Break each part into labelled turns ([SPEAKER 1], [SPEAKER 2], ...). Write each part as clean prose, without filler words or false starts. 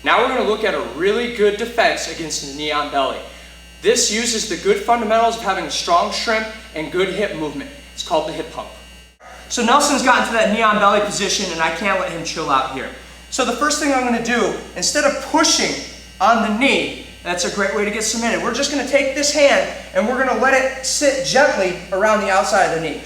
[SPEAKER 1] Now we're going to look at a really good defense against the knee on belly. This uses the good fundamentals of having a strong shrimp and good hip movement. It's called the hip hump. So Nelson's gotten to that knee on belly position and I can't let him chill out here. So the first thing I'm going to do, instead of pushing on the knee, that's a great way to get submitted. We're just going to take this hand and we're going to let it sit gently around the outside of the knee.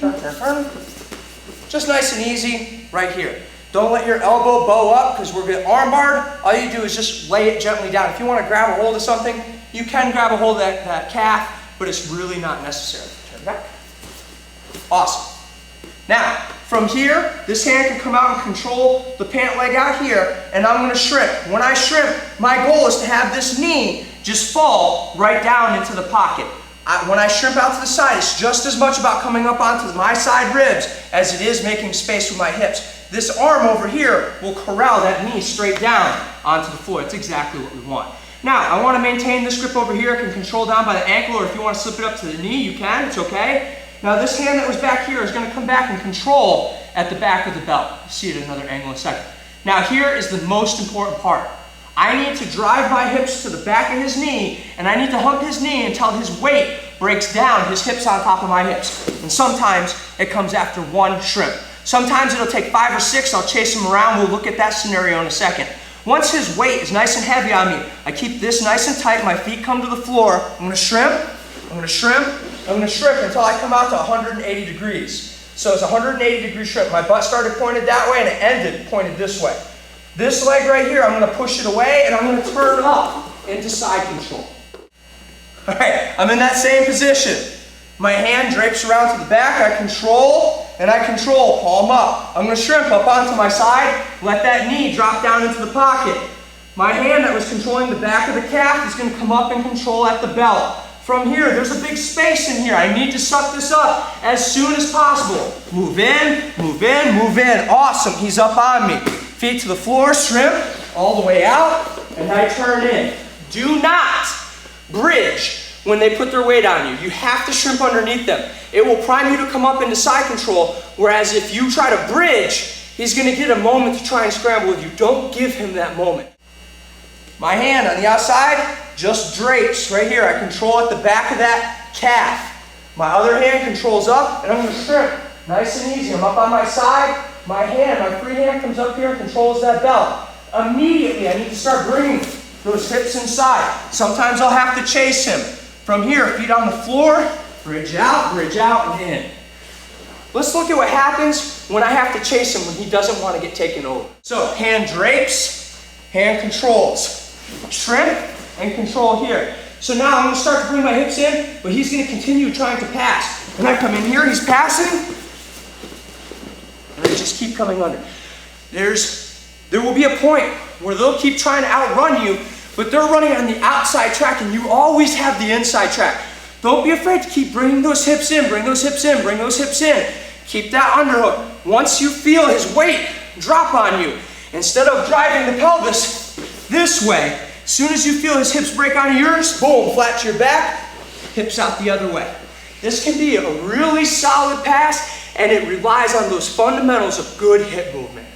[SPEAKER 1] Just nice and easy right here. Don't let your elbow bow up because we're going to arm bar. All you do is just lay it gently down. If you want to grab a hold of something, you can grab a hold of that calf, but it's really not necessary. Turn back. Awesome. Now, from here, this hand can come out and control the pant leg out here, and I'm going to shrimp. When I shrimp, my goal is to have this knee just fall right down into the pocket. When I shrimp out to the side, it's just as much about coming up onto my side ribs as it is making space with my hips. This arm over here will corral that knee straight down onto the floor. It's exactly what we want. Now, I want to maintain this grip over here. I can control down by the ankle, or if you want to slip it up to the knee, you can. It's okay. Now, this hand that was back here is going to come back and control at the back of the belt. You'll see it at another angle in a second. Now, here is the most important part. I need to drive my hips to the back of his knee, and I need to hump his knee until his weight breaks down his hips on top of my hips. And sometimes it comes after one shrimp. Sometimes it'll take 5 or 6. I'll chase him around. We'll look at that scenario in a second. Once his weight is nice and heavy on me, I keep this nice and tight. My feet come to the floor. I'm going to shrimp. I'm going to shrimp. I'm going to shrimp until I come out to 180 degrees. So it's a 180-degree shrimp. My butt started pointed that way and it ended pointed this way. This leg right here, I'm going to push it away and I'm going to turn up into side control. All right, I'm in that same position. My hand drapes around to the back. I control and I control, palm up. I'm going to shrimp up onto my side, let that knee drop down into the pocket. My hand that was controlling the back of the calf is going to come up and control at the belt. From here, there's a big space in here. I need to suck this up as soon as possible. Move in, move in, move in. Awesome, he's up on me. Feet to the floor, shrimp, all the way out, and I turn in. Do not bridge when they put their weight on you. You have to shrimp underneath them. It will prime you to come up into side control, whereas if you try to bridge, he's going to get a moment to try and scramble with you. Don't give him that moment. My hand on the outside just drapes right here. I control at the back of that calf. My other hand controls up, and I'm going to shrimp. Nice and easy. I'm up on my side. My free hand comes up here and controls that belt. Immediately, I need to start bringing those hips inside. Sometimes I'll have to chase him. From here, feet on the floor, bridge out, and in. Let's look at what happens when I have to chase him when he doesn't want to get taken over. So, hand drapes, hand controls. Shrimp and control here. So now I'm going to start to bring my hips in, but he's going to continue trying to pass. And I come in here, he's passing, and I just keep coming under. There will be a point where they'll keep trying to outrun you, but they're running on the outside track, and you always have the inside track. Don't be afraid to keep bringing those hips in, bring those hips in, bring those hips in. Keep that underhook. Once you feel his weight drop on you, instead of driving the pelvis this way, as soon as you feel his hips break onto yours, boom, flat to your back, hips out the other way. This can be a really solid pass, and it relies on those fundamentals of good hip movement.